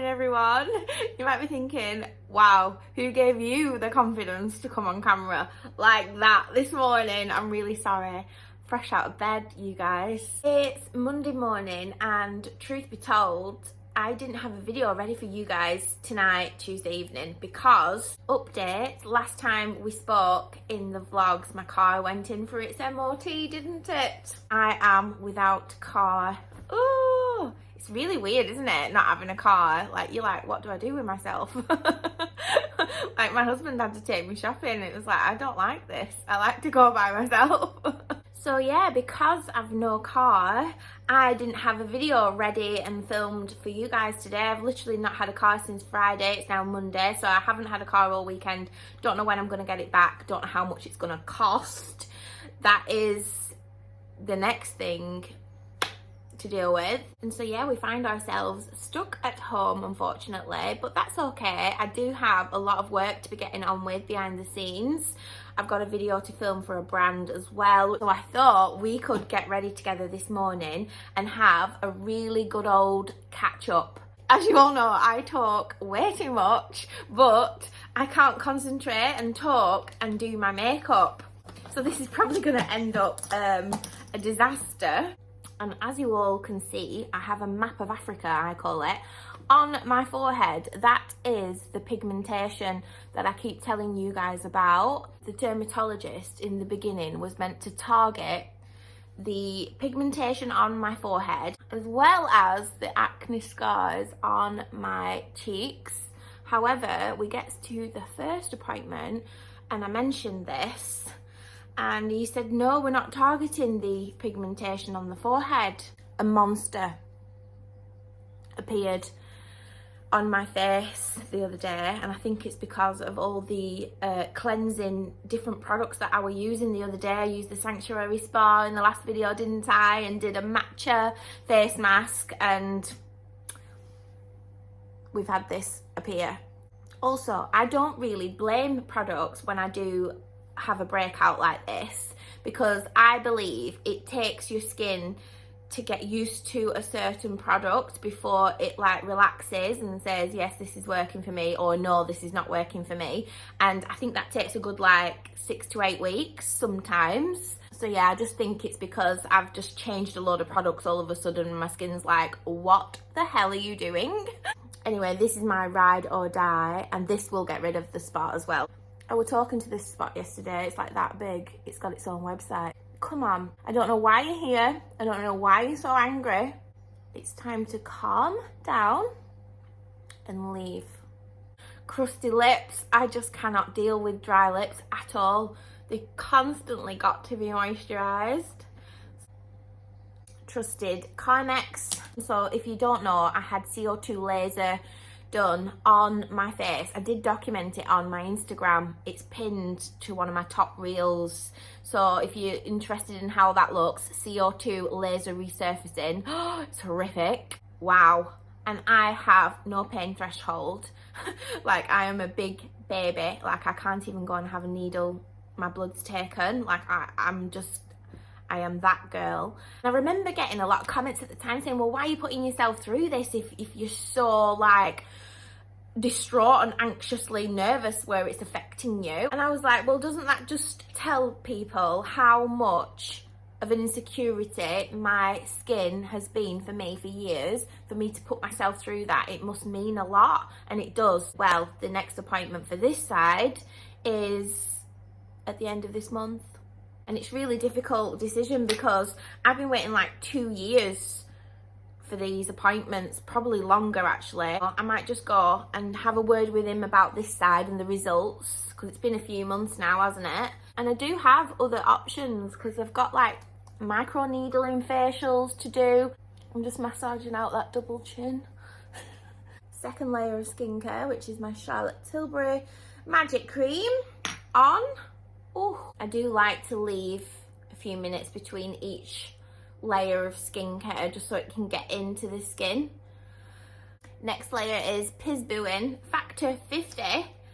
morning, everyone. You might be thinking, wow, who gave you the confidence to come on camera like that this morning? I'm really sorry. Fresh out of bed, you guys. It's Monday morning, and truth be told, I didn't have a video ready for you guys tonight, Tuesday evening, because update, last time we spoke in the vlogs, my car went in for its MOT, didn't it? I am without car. Ooh, it's really weird, isn't it, not having a car? Like, you're like, what do I do with myself? Like, my husband had to take me shopping. It was like, I don't like this. I like to go by myself. So yeah, because I've no car, I didn't have a video ready and filmed for you guys today. I've literally not had a car since Friday. It's now Monday, so I haven't had a car all weekend. Don't know when I'm going to get it back. Don't know how much it's going to cost. That is the next thing to deal with. And so yeah, we find ourselves stuck at home, unfortunately, but that's okay. I do have a lot of work to be getting on with behind the scenes. I've got a video to film for a brand as well, so I thought we could get ready together this morning and have a really good old catch up. As you all know, I talk way too much, but I can't concentrate and talk and do my makeup, so this is probably going to end up a disaster. And as you all can see, I have a map of Africa, I call it, on my forehead. That is the pigmentation that I keep telling you guys about. The dermatologist in the beginning was meant to target the pigmentation on my forehead as well as the acne scars on my cheeks. However, we get to the first appointment and I mentioned this, and he said, no, we're not targeting the pigmentation on the forehead. A monster appeared on my face the other day, and I think it's because of all the cleansing different products that I was using the other day. I used the Sanctuary Spa in the last video, didn't I? And did a matcha face mask, and we've had this appear. Also, I don't really blame products when I do have a breakout like this, because I believe it takes your skin to get used to a certain product before it like relaxes and says, yes, this is working for me, or no, this is not working for me. And I think that takes a good like 6 to 8 weeks sometimes. So yeah, I just think it's because I've just changed a load of products all of a sudden and my skin's like, what the hell are you doing? Anyway, this is my ride or die, and this will get rid of the spot as well. I was talking to this spot yesterday. It's like that big. It's got its own website. Come on. I don't know why you're here. I don't know why you're so angry. It's time to calm down and leave. Crusty lips. I just cannot deal with dry lips at all. They constantly got to be moisturised. Trusted Carmex. So if you don't know, I had CO2 laser done on my face. I did document it on my Instagram. It's pinned to one of my top reels, so if you're interested in how that looks, CO2 laser resurfacing. It's horrific. Wow. And I have no pain threshold. Like, I am a big baby. Like, I can't even go and have a needle, my blood's taken. Like, I am that girl. And I remember getting a lot of comments at the time saying, well, why are you putting yourself through this if you're so like distraught and anxiously nervous where it's affecting you? And I was like, well, doesn't that just tell people how much of an insecurity my skin has been for me for years? For me to put myself through that, it must mean a lot, and it does. Well, the next appointment for this side is at the end of this month. And it's really difficult decision because I've been waiting like 2 years for these appointments, probably longer actually. I might just go and have a word with him about this side and the results, because it's been a few months now, hasn't it? And I do have other options because I've got like micro needling facials to do. I'm just massaging out that double chin. Second layer of skincare, which is my Charlotte Tilbury Magic Cream on. Oh, I do like to leave a few minutes between each layer of skincare just so it can get into the skin. Next layer is Pisbuin Factor 50.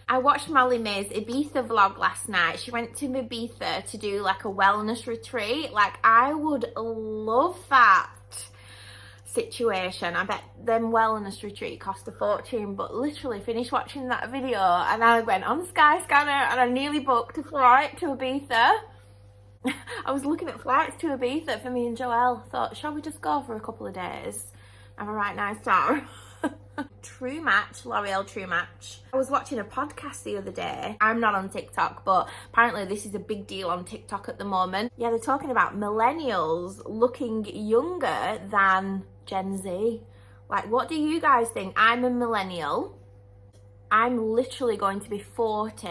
I watched Molly May's Ibiza vlog last night. She went to Ibiza to do like a wellness retreat. Like, I would love that. situation. I bet them wellness retreat cost a fortune, but literally finished watching that video and I went on Skyscanner and I nearly booked a flight to Ibiza. I was looking at flights to Ibiza for me and Joelle. Thought, shall we just go for a couple of days? Have a right nice time. True Match, L'Oreal True Match. I was watching a podcast the other day. I'm not on TikTok, but apparently this is a big deal on TikTok at the moment. Yeah, they're talking about millennials looking younger than Gen Z. Like, what do you guys think? I'm a millennial. I'm literally going to be 40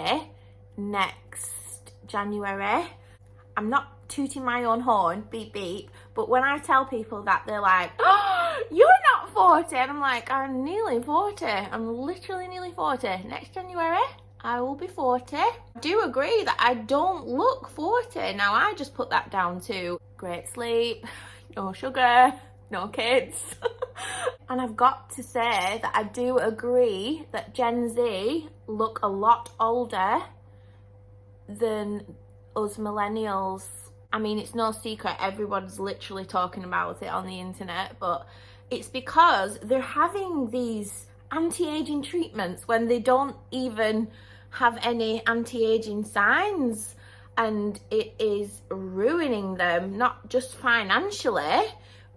next January. I'm not tooting my own horn, beep beep, but when I tell people that, they're like, oh, you're not 40, and I'm like, I'm nearly 40. I'm literally nearly 40. Next January, I will be 40. I do agree that I don't look 40. Now, I just put that down to great sleep, no sugar, no kids. And I've got to say that I do agree that Gen Z look a lot older than us millennials. I mean, it's no secret, everyone's literally talking about it on the internet, but it's because they're having these anti-aging treatments when they don't even have any anti-aging signs, and it is ruining them, not just financially,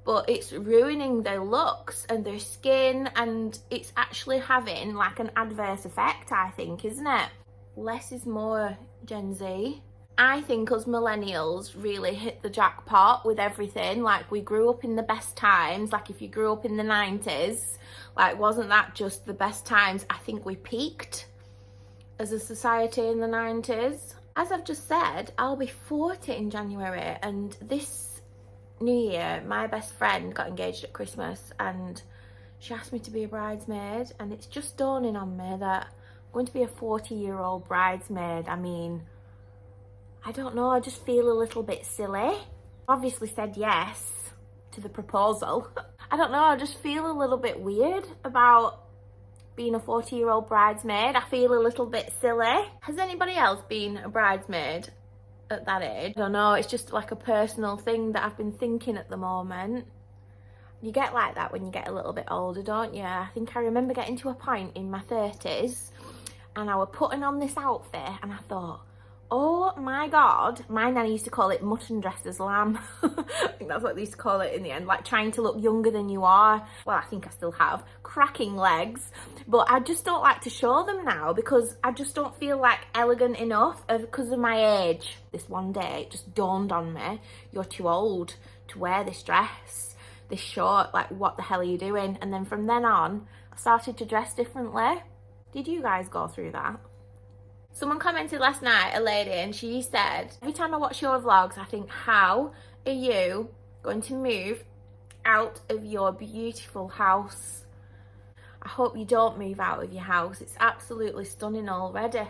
but it's ruining their looks and their skin, and it's actually having like an adverse effect, I think, isn't it? Less is more, Gen Z. I think us millennials really hit the jackpot with everything. Like, we grew up in the best times. Like, if you grew up in the 90s, like, wasn't that just the best times? I think we peaked as a society in the 90s. As I've just said, I'll be 40 in January, and this New Year, my best friend got engaged at Christmas and she asked me to be a bridesmaid, and it's just dawning on me that I'm going to be a 40-year-old bridesmaid. I mean, I don't know, I just feel a little bit silly. Obviously said yes to the proposal. I don't know, I just feel a little bit weird about being a 40-year-old bridesmaid. I feel a little bit silly. Has anybody else been a bridesmaid at that age? I don't know, it's just like a personal thing that I've been thinking at the moment. You get like that when you get a little bit older, don't you? I think I remember getting to a point in my 30s and I was putting on this outfit and I thought, oh my God, my nanny used to call it mutton dressed as lamb. I think that's what they used to call it in the end, like trying to look younger than you are. Well, I think I still have cracking legs, but I just don't like to show them now because I just don't feel like elegant enough because of my age. This one day, it just dawned on me, you're too old to wear this dress, this short, like what the hell are you doing? And then from then on, I started to dress differently. Did you guys go through that? Someone commented last night, a lady, and she said, every time I watch your vlogs, I think, how are you going to move out of your beautiful house? I hope you don't move out of your house. It's absolutely stunning already.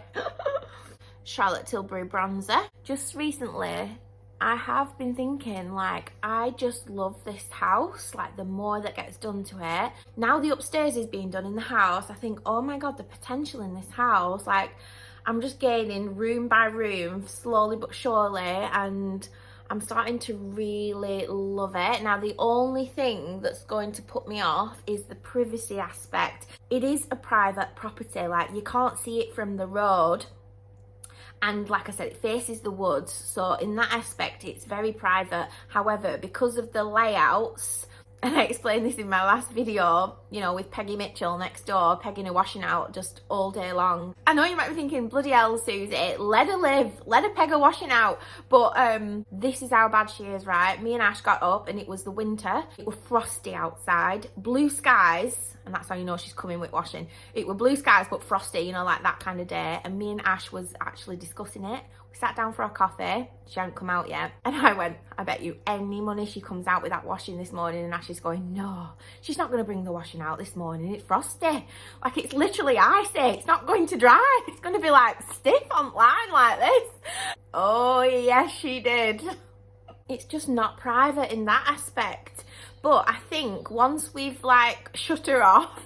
Charlotte Tilbury Bronzer. Just recently, I have been thinking, like, I just love this house, like the more that gets done to it. Now the upstairs is being done in the house, I think, oh my God, the potential in this house, like, I'm just gaining room by room, slowly but surely, and I'm starting to really love it. Now, the only thing that's going to put me off is the privacy aspect. It is a private property, like, you can't see it from the road. And like I said, it faces the woods, so in that aspect, it's very private. However, because of the layouts, and I explained this in my last video, you know, with Peggy Mitchell next door, pegging her washing out just all day long. I know you might be thinking, bloody hell, Susie, let her live, let her peg her washing out. But this is how bad she is, right? Me and Ash got up and it was the winter. It was frosty outside, blue skies, and that's how you know she's coming with washing. It were blue skies but frosty, you know, like that kind of day. And me and Ash was actually discussing it. We sat down for a coffee. She hadn't come out yet. And I went, I bet you any money she comes out with that washing this morning. And Ash is going, no, she's not going to bring the washing out this morning. It's frosty. Like, it's literally icy. It's not going to dry. It's going to be like stiff on line like this. Oh, yes, she did. It's just not private in that aspect. But I think once we've like shut her off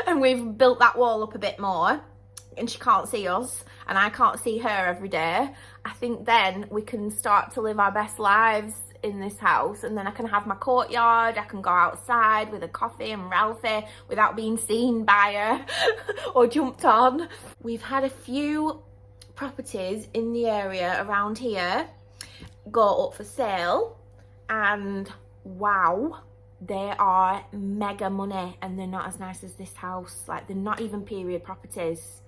and we've built that wall up a bit more and she can't see us and I can't see her every day, I think then we can start to live our best lives in this house, and then I can have my courtyard, I can go outside with a coffee and Ralphie without being seen by her or jumped on. We've had a few properties in the area around here go up for sale, and wow, they are mega money, and they're not as nice as this house. Like, they're not even period properties.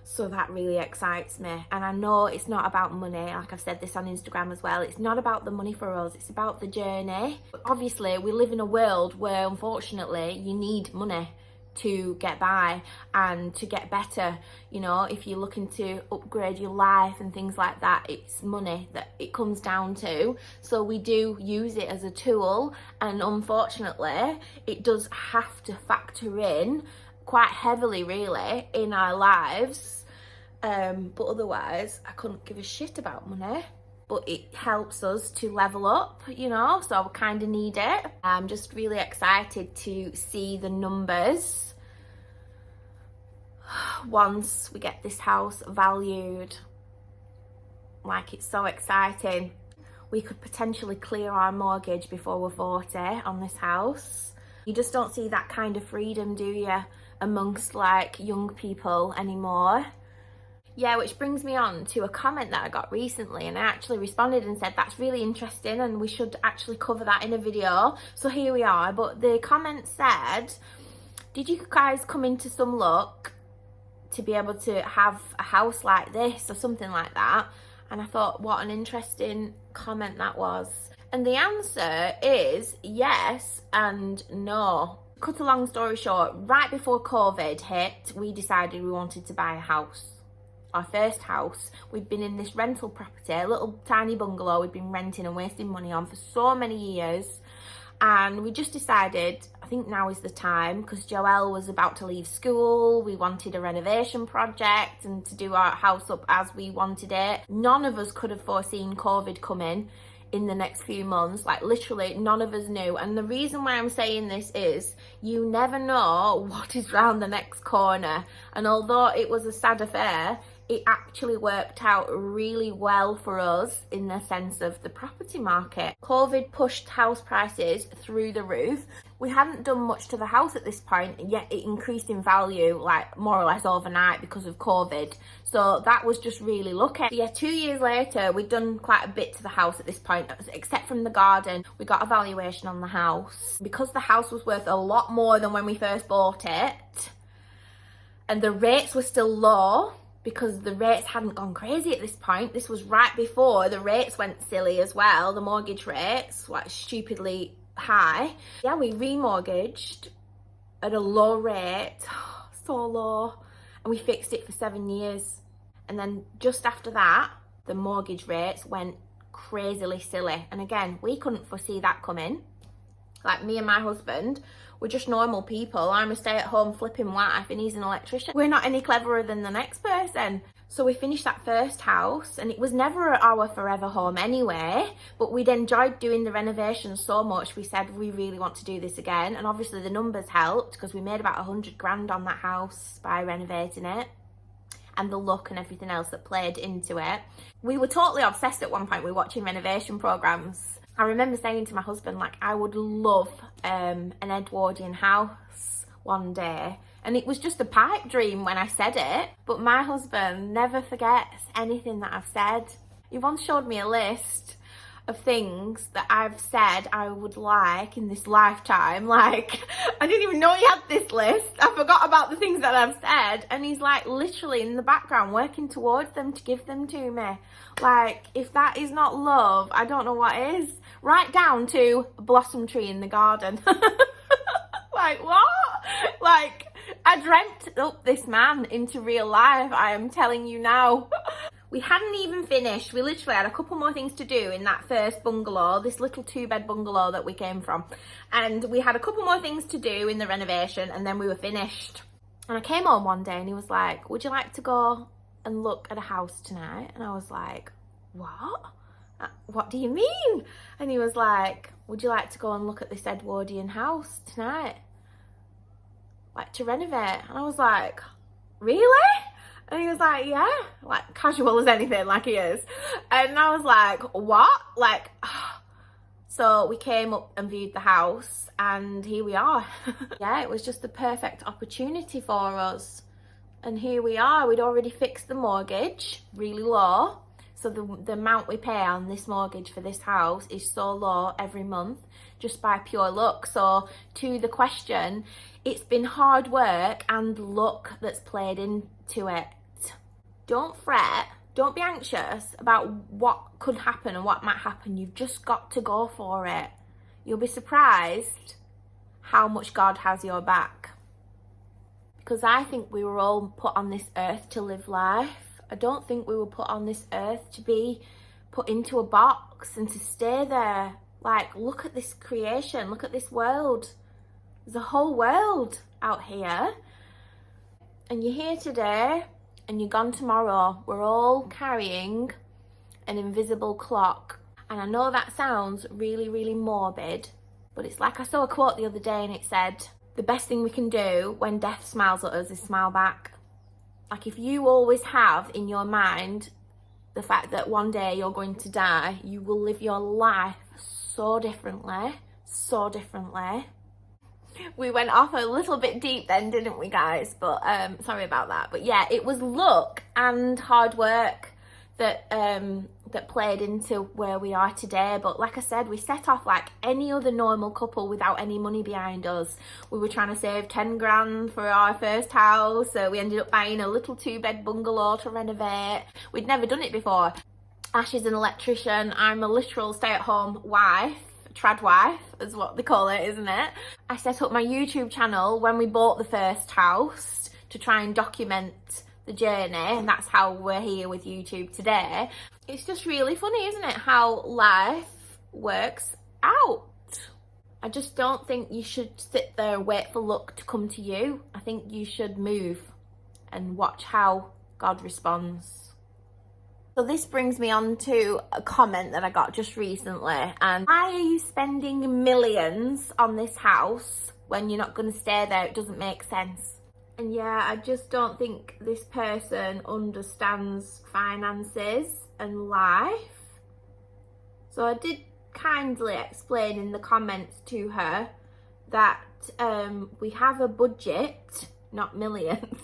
So that really excites me. And I know it's not about money, like I've said this on Instagram as well. It's not about the money for us, it's about the journey. But obviously, we live in a world where, unfortunately, you need money to get by and to get better. You know, if you're looking to upgrade your life and things like that, it's money that it comes down to. So we do use it as a tool, and unfortunately, it does have to factor in quite heavily, really, in our lives. But otherwise, I couldn't give a shit about money. But it helps us to level up, you know, so I kind of need it. I'm just really excited to see the numbers once we get this house valued. Like, it's so exciting. We could potentially clear our mortgage before we're 40 on this house. You just don't see that kind of freedom, do you, amongst like young people anymore? Yeah, which brings me on to a comment that I got recently, and I actually responded and said that's really interesting and we should actually cover that in a video. So here we are. But the comment said, did you guys come into some luck to be able to have a house like this or something like that? And I thought, what an interesting comment that was. And the answer is yes and no. Cut a long story short, right before COVID hit, we decided we wanted to buy a house. Our first house. We'd been in this rental property, a little tiny bungalow we'd been renting and wasting money on for so many years. And we just decided, I think now is the time, because Joelle was about to leave school. We wanted a renovation project and to do our house up as we wanted it. None of us could have foreseen COVID coming in the next few months. Like, literally none of us knew. And the reason why I'm saying this is you never know what is round the next corner. And although it was a sad affair, it actually worked out really well for us in the sense of the property market. COVID pushed house prices through the roof. We hadn't done much to the house at this point, yet it increased in value like more or less overnight because of COVID. So that was just really lucky. Yeah, 2 years later, we'd done quite a bit to the house at this point, except from the garden. We got a valuation on the house. Because the house was worth a lot more than when we first bought it, and the rates were still low, because the rates hadn't gone crazy at this point. This was right before the rates went silly as well. The mortgage rates, like, stupidly high. Yeah, we remortgaged at a low rate, so low, and we fixed it for 7 years. And then just after that, the mortgage rates went crazily silly. And again, we couldn't foresee that coming. Like, me and my husband, we're just normal people. I'm a stay-at-home flipping wife and he's an electrician. We're not any cleverer than the next person. So we finished that first house, and it was never our forever home anyway, but we'd enjoyed doing the renovations so much, we said we really want to do this again. And obviously the numbers helped, because we made about 100 grand on that house by renovating it, and the look and everything else that played into it. We were totally obsessed at one point with watching renovation programs. I remember saying to my husband, like, I would love an Edwardian house one day. And it was just a pipe dream when I said it. But my husband never forgets anything that I've said. He once showed me a list of things that I've said I would like in this lifetime. Like, I didn't even know he had this list. I forgot about the things that I've said. And he's like literally in the background working towards them to give them to me. Like, if that is not love, I don't know what is. Right down to a blossom tree in the garden. Like, what? Like, I dreamt up this man into real life, I am telling you now. We hadn't even finished. We literally had a couple more things to do in that first bungalow, this little 2-bed bungalow that we came from. And we had a couple more things to do in the renovation, and then we were finished. And I came home one day and he was like, would you like to go and look at a house tonight? And I was like, what? What do you mean? And he was like, would you like to go and look at this Edwardian house tonight? Like, to renovate? And I was like, really? And he was like, yeah, like casual as anything, like he is. And I was like, what? Like, So we came up and viewed the house, and here we are. Yeah, it was just the perfect opportunity for us. And here we are. We'd already fixed the mortgage really low. So the amount we pay on this mortgage for this house is so low every month, just by pure luck. So to the question, it's been hard work and luck that's played into it. Don't fret. Don't be anxious about what could happen and what might happen. You've just got to go for it. You'll be surprised how much God has your back. Because I think we were all put on this earth to live life. I don't think we were put on this earth to be put into a box and to stay there. Like, look at this creation. Look at this world. There's a whole world out here. And you're here today and you're gone tomorrow. We're all carrying an invisible clock. And I know that sounds really, really morbid, but it's like I saw a quote the other day and it said, the best thing we can do when death smiles at us is smile back. Like, if you always have in your mind the fact that one day you're going to die, you will live your life so differently, so differently. We went off a little bit deep then, didn't we, guys? But sorry about that. But yeah, it was luck and hard work that that played into where we are today. But like I said, we set off like any other normal couple without any money behind us. We were trying to save 10 grand for our first house, so we ended up buying a little 2-bed bungalow to renovate. We'd never done it before. Ash is an electrician. I'm a literal stay-at-home wife. Trad wife is what they call it, isn't it? I set up my YouTube channel when we bought the first house to try and document the journey, and that's how we're here with YouTube today. It's just really funny, isn't it, how life works out. I just don't think you should sit there and wait for luck to come to you. I think you should move and watch how God responds. So this brings me on to a comment that I got just recently. And why are you spending millions on this house when you're not going to stay there? It doesn't make sense. And yeah, I just don't think this person understands finances and life. So I did kindly explain in the comments to her that we have a budget, not millions,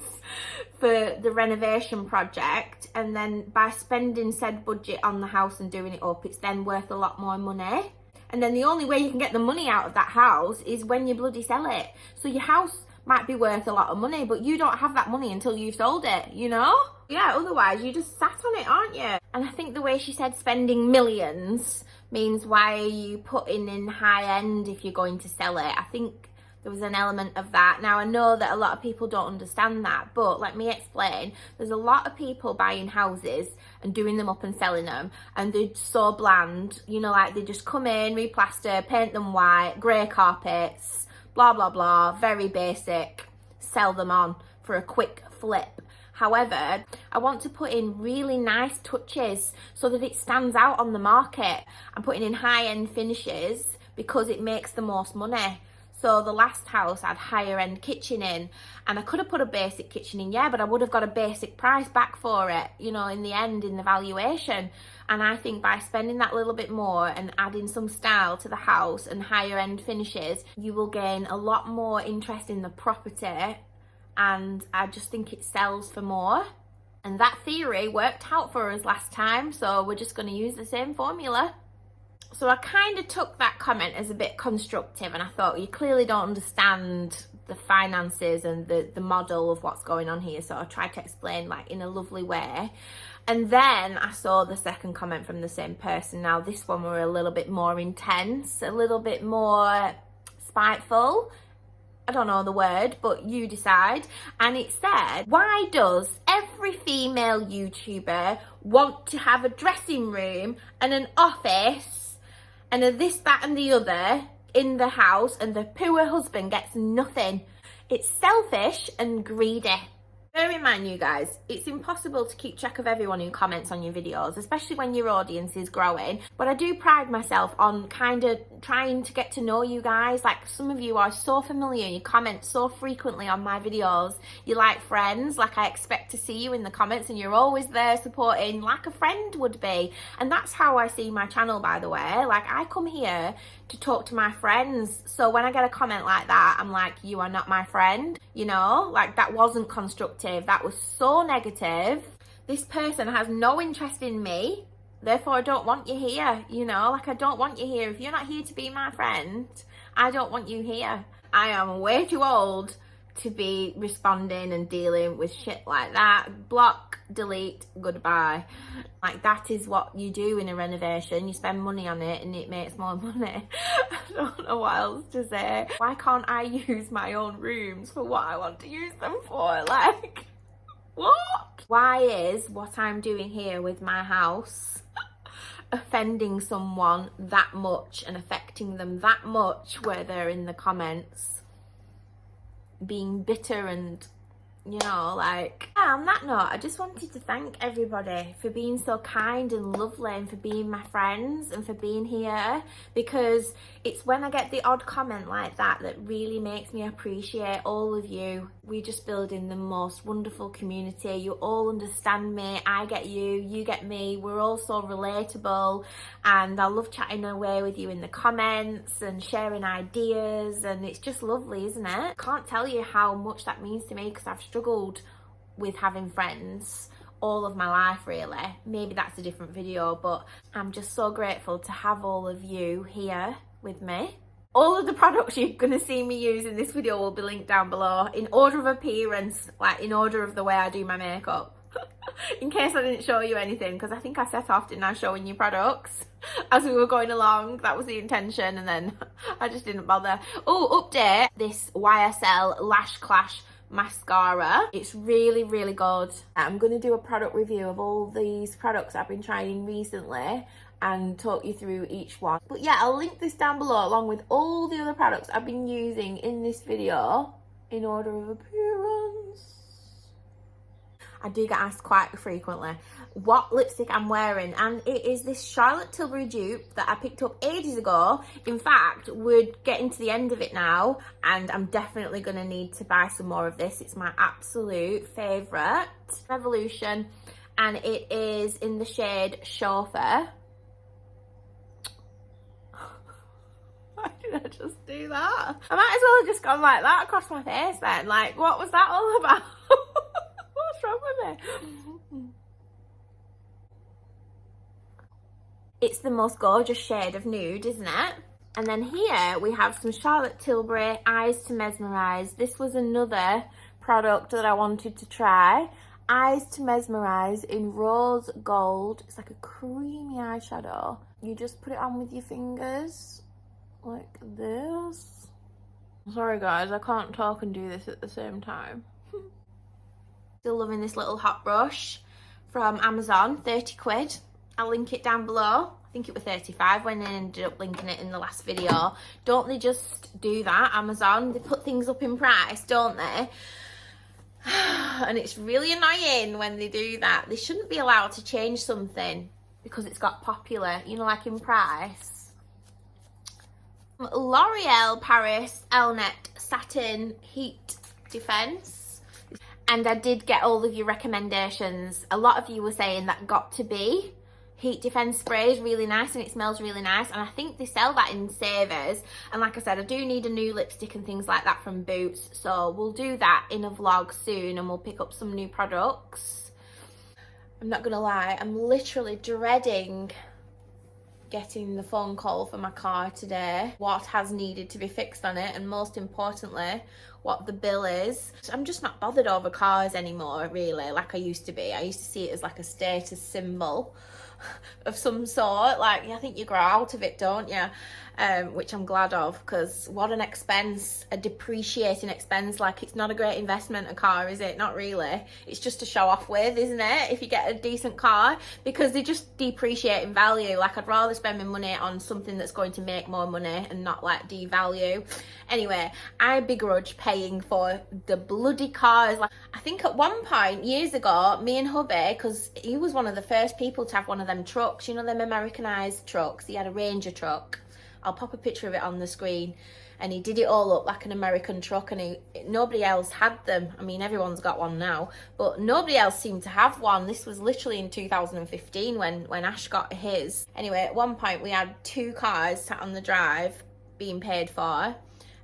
for the renovation project, and then by spending said budget on the house and doing it up, it's then worth a lot more money. And then the only way you can get the money out of that house is when you bloody sell it. So your house might be worth a lot of money, but you don't have that money until you've sold it, you know? Yeah, otherwise you just sat on it, aren't you? And I think the way she said spending millions means, why are you putting in high end if you're going to sell it? I think there was an element of that. Now, I know that a lot of people don't understand that, but let me explain. There's a lot of people buying houses and doing them up and selling them, and they're so bland, you know, like they just come in, replaster, paint them white, grey carpets, blah, blah, blah, very basic, sell them on for a quick flip. However, I want to put in really nice touches so that it stands out on the market. I'm putting in high-end finishes because it makes the most money. So the last house had higher end kitchen in, and I could have put a basic kitchen in, yeah, but I would have got a basic price back for it, you know, in the end, in the valuation. And I think by spending that little bit more and adding some style to the house and higher end finishes, you will gain a lot more interest in the property, and I just think it sells for more. And that theory worked out for us last time, so we're just going to use the same formula. So I kind of took that comment as a bit constructive, and I thought, you clearly don't understand the finances and the model of what's going on here. So I tried to explain like in a lovely way. And then I saw the second comment from the same person. Now this one were a little bit more intense, a little bit more spiteful. I don't know the word, but you decide. And it said, why does every female YouTuber want to have a dressing room and an office and a this, that and the other in the house, and the poor husband gets nothing? It's selfish and greedy. Bear in mind, you guys, it's impossible to keep track of everyone who comments on your videos, especially when your audience is growing. But I do pride myself on kind of trying to get to know you guys. Like, some of you are so familiar, you comment so frequently on my videos. You're like friends, like I expect to see you in the comments and you're always there supporting like a friend would be. And that's how I see my channel, by the way. Like, I come here to talk to my friends. So when I get a comment like that, I'm like, you are not my friend, you know? Like, that wasn't constructive. That was so negative. This person has no interest in me. Therefore, I don't want you here, you know? Like, I don't want you here. If you're not here to be my friend, I don't want you here. I am way too old to be responding and dealing with shit like that. Block, delete, goodbye. Like, that is what you do in a renovation. You spend money on it and it makes more money. I don't know what else to say. Why can't I use my own rooms for what I want to use them for? Like, what? Why is what I'm doing here with my house offending someone that much and affecting them that much where they're in the comments being bitter and, you know, like, yeah, on that note, I just wanted to thank everybody for being so kind and lovely and for being my friends and for being here, because it's when I get the odd comment like that that really makes me appreciate all of you. We're just building the most wonderful community. You all understand me, I get you, you get me. We're all so relatable, and I love chatting away with you in the comments and sharing ideas, and it's just lovely, isn't it? Can't tell you how much that means to me, because I've struggled with having friends all of my life, really. Maybe that's a different video, but I'm just so grateful to have all of you here with me. All of the products you're going to see me use in this video will be linked down below in order of appearance, like in order of the way I do my makeup. In case I didn't show you anything, because I think I set off, didn't I, showing you products as we were going along. That was the intention, and then I just didn't bother. Oh, update, this YSL Lash Clash mascara. It's really, really good. I'm going to do a product review of all these products I've been trying recently and talk you through each one. But yeah, I'll link this down below along with all the other products I've been using in this video in order of appearance. I do get asked quite frequently what lipstick I'm wearing, and it is this Charlotte Tilbury dupe that I picked up ages ago. In fact, we're getting to the end of it now, and I'm definitely going to need to buy some more of this. It's my absolute favourite. Revolution, and it is in the shade Chauffeur. Why did I just do that? I might as well have just gone like that across my face then. Like, what was that all about? What's wrong with me? It's the most gorgeous shade of nude, isn't it? And then here we have some Charlotte Tilbury Eyes to Mesmerise. This was another product that I wanted to try. Eyes to Mesmerise in rose gold. It's like a creamy eyeshadow. You just put it on with your fingers like this. Sorry guys, I can't talk and do this at the same time. Still loving this little hot brush from Amazon, 30 quid. I'll link it down below. I think it was 35 when I ended up linking it in the last video. Don't they just do that, Amazon? They put things up in price, don't they? And it's really annoying when they do that. They shouldn't be allowed to change something because it's got popular, you know, like in price. L'Oreal Paris Elnet Satin Heat Defense. And I did get all of your recommendations. A lot of you were saying that got to be heat defense spray is really nice and it smells really nice, and I think they sell that in Savers. And like I said, I do need a new lipstick and things like that from Boots, so we'll do that in a vlog soon and we'll pick up some new products. I'm not gonna lie, I'm literally dreading getting the phone call for my car today, what has needed to be fixed on it, and most importantly what the bill is. I'm just not bothered over cars anymore, really, like I used to be. I used to see it as like a status symbol of some sort. Like, I think you grow out of it, don't you? Which I'm glad of, because what an expense, a depreciating expense. Like, it's not a great investment, a car, is it? Not really. It's just to show off with, isn't it, if you get a decent car, because they just depreciate in value. Like, I'd rather spend my money on something that's going to make more money and not like devalue. Anyway, I begrudge paying for the bloody cars. Like, I I think at one point, years ago, me and hubby, because he was one of the first people to have one of them trucks, you know, them Americanized trucks. He had a Ranger truck. I'll pop a picture of it on the screen. And he did it all up like an American truck, and nobody else had them. I mean, everyone's got one now, but nobody else seemed to have one. This was literally in 2015 when Ash got his. Anyway, at one point we had 2 cars sat on the drive being paid for,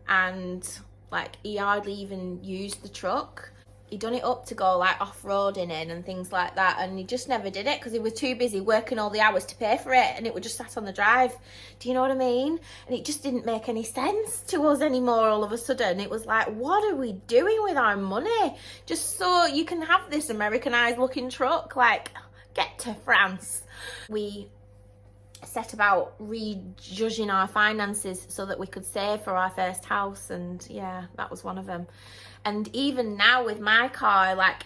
and like he hardly even used the truck. He done it up to go like off-roading in and things like that, and he just never did it because he was too busy working all the hours to pay for it, and it would just sat on the drive. Do you know what I mean? And it just didn't make any sense to us anymore. All of a sudden it was like, what are we doing with our money just so you can have this Americanized looking truck? Like, get to France. We set about rejudging our finances so that we could save for our first house, and yeah, that was one of them. And even now with my car, like,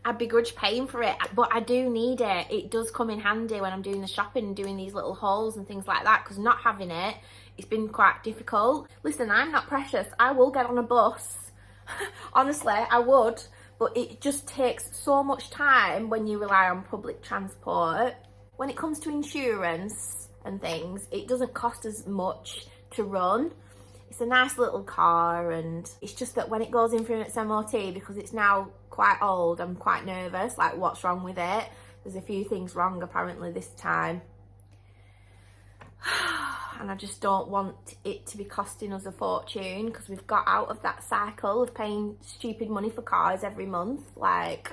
I begrudge paying for it, but I do need it. It does come in handy when I'm doing the shopping and doing these little hauls and things like that, because not having it, it's been quite difficult. Listen, I'm not precious. I will get on a bus. Honestly, I would, but it just takes so much time when you rely on public transport. When it comes to insurance and things, it doesn't cost as much to run. It's a nice little car, and it's just that when it goes in for its MOT, because it's now quite old, I'm quite nervous, like what's wrong with it. There's a few things wrong apparently this time. And I just don't want it to be costing us a fortune, because we've got out of that cycle of paying stupid money for cars every month. Like,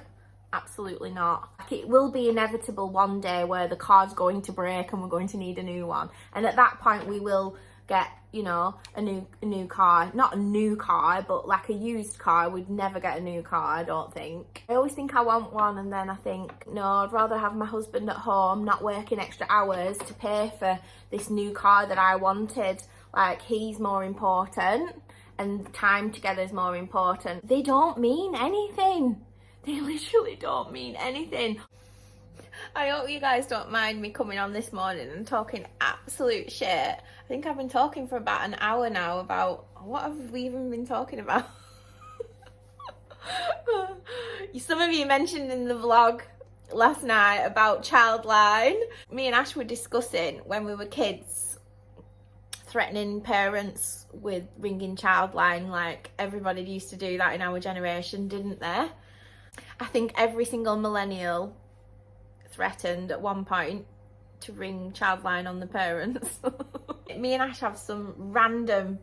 absolutely not. Like, it will be inevitable one day where the car's going to break and we're going to need a new one. And at that point we will get, you know, a new car. Not a new car, but like a used car. We'd never get a new car, I don't think. I always think I want one, and then I think, no, I'd rather have my husband at home not working extra hours to pay for this new car that I wanted. Like, he's more important, and time together is more important. They don't mean anything. They literally don't mean anything. I hope you guys don't mind me coming on this morning and talking absolute shit. I think I've been talking for about an hour now about, what have we even been talking about? Some of you mentioned in the vlog last night about Childline. Me and Ash were discussing when we were kids, threatening parents with ringing Childline. Like, everybody used to do that in our generation, didn't they? I think every single millennial threatened at one point to ring Childline on the parents. Me and Ash have some random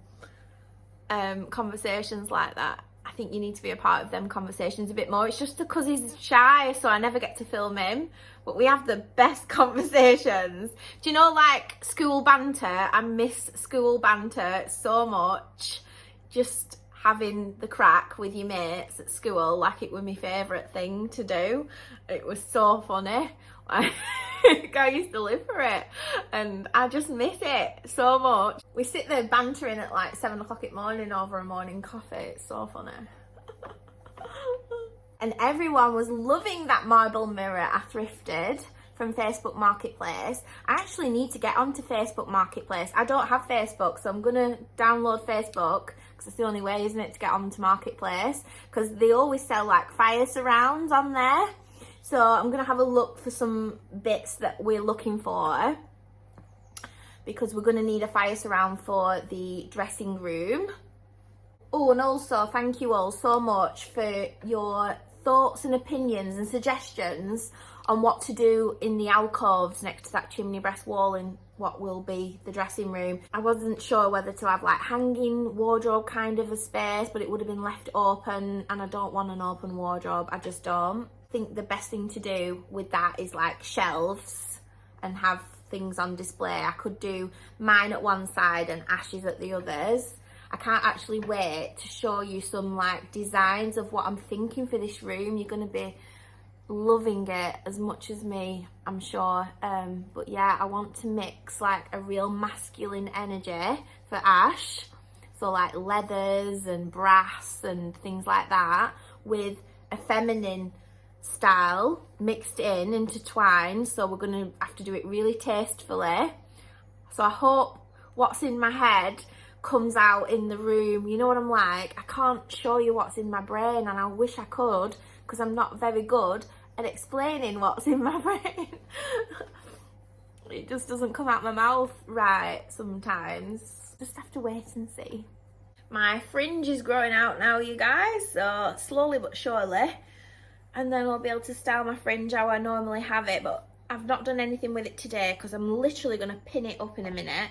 conversations like that. I think you need to be a part of them conversations a bit more. It's just because he's shy, so I never get to film him, but we have the best conversations. Do you know, like, school banter? I miss school banter so much. Just having the crack with your mates at school, like, it was my favourite thing to do. It was so funny. I used to live for it, and I just miss it so much. We sit there bantering at like 7 o'clock in the morning over a morning coffee. It's so funny. And everyone was loving that marble mirror I thrifted from Facebook Marketplace. I actually need to get onto Facebook Marketplace. I don't have Facebook, so I'm gonna download Facebook, because it's the only way, isn't it, to get onto Marketplace, because they always sell like fire surrounds on there. So I'm gonna have a look for some bits that we're looking for, because we're gonna need a fire surround for the dressing room. Oh, and also thank you all so much for your thoughts and opinions and suggestions on what to do in the alcoves next to that chimney breast wall in what will be the dressing room. I wasn't sure whether to have like hanging wardrobe kind of a space, but it would have been left open, and I don't want an open wardrobe. I just don't. I think the best thing to do with that is like shelves and have things on display. I could do mine at one side and Ash's at the others. I can't actually wait to show you some like designs of what I'm thinking for this room. You're going to be loving it as much as me, I'm sure. But yeah, I want to mix like a real masculine energy for Ash, so like leathers and brass and things like that, with a feminine style mixed in, intertwined. So we're going to have to do it really tastefully. So I hope what's in my head comes out in the room. You know what I'm like? I can't show you what's in my brain, and I wish I could, because I'm not very good at explaining what's in my brain. It just doesn't come out my mouth right sometimes. Just have to wait and see. My fringe is growing out now, you guys, so slowly but surely. And then I'll be able to style my fringe how I normally have it, but I've not done anything with it today because I'm literally going to pin it up in a minute.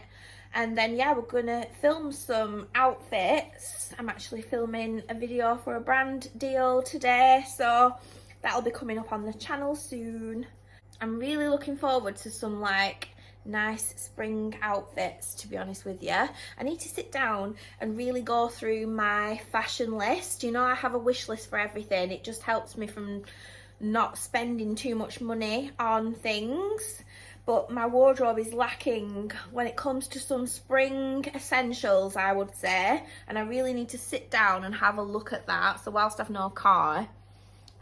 And then, yeah, we're going to film some outfits. I'm actually filming a video for a brand deal today, so that'll be coming up on the channel soon. I'm really looking forward to some, like, nice spring outfits, to be honest with you. I need to sit down and really go through my fashion list. You know, I have a wish list for everything. It just helps me from not spending too much money on things. But my wardrobe is lacking when it comes to some spring essentials, I would say. And I really need to sit down and have a look at that. So whilst I've no car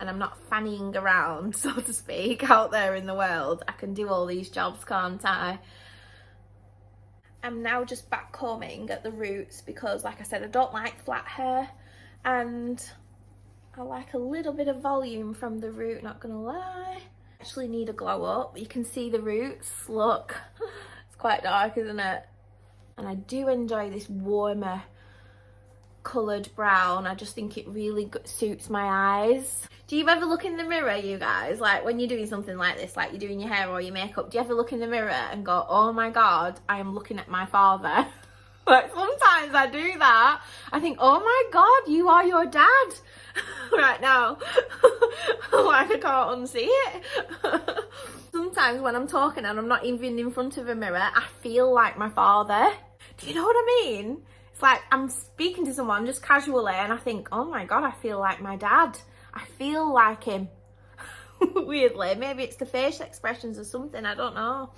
and I'm not fannying around, so to speak, out there in the world, I can do all these jobs, can't I? I'm now just back combing at the roots because, like I said, I don't like flat hair. And I like a little bit of volume from the root, not gonna lie. Actually need a glow up. You can see the roots, look. It's quite dark, isn't it? And I do enjoy this warmer coloured brown. I just think it really suits my eyes. Do you ever look in the mirror, you guys? Like when you're doing something like this, like you're doing your hair or your makeup, do you ever look in the mirror and go, oh my God, I am looking at my father? Like sometimes I do that. I think, oh my God, you are your dad right now. Like I can't unsee it. Sometimes when I'm talking and I'm not even in front of a mirror, I feel like my father. Do you know what I mean? It's like I'm speaking to someone just casually and I think, oh my God, I feel like my dad. I feel like him. Weirdly, maybe it's the facial expressions or something, I don't know.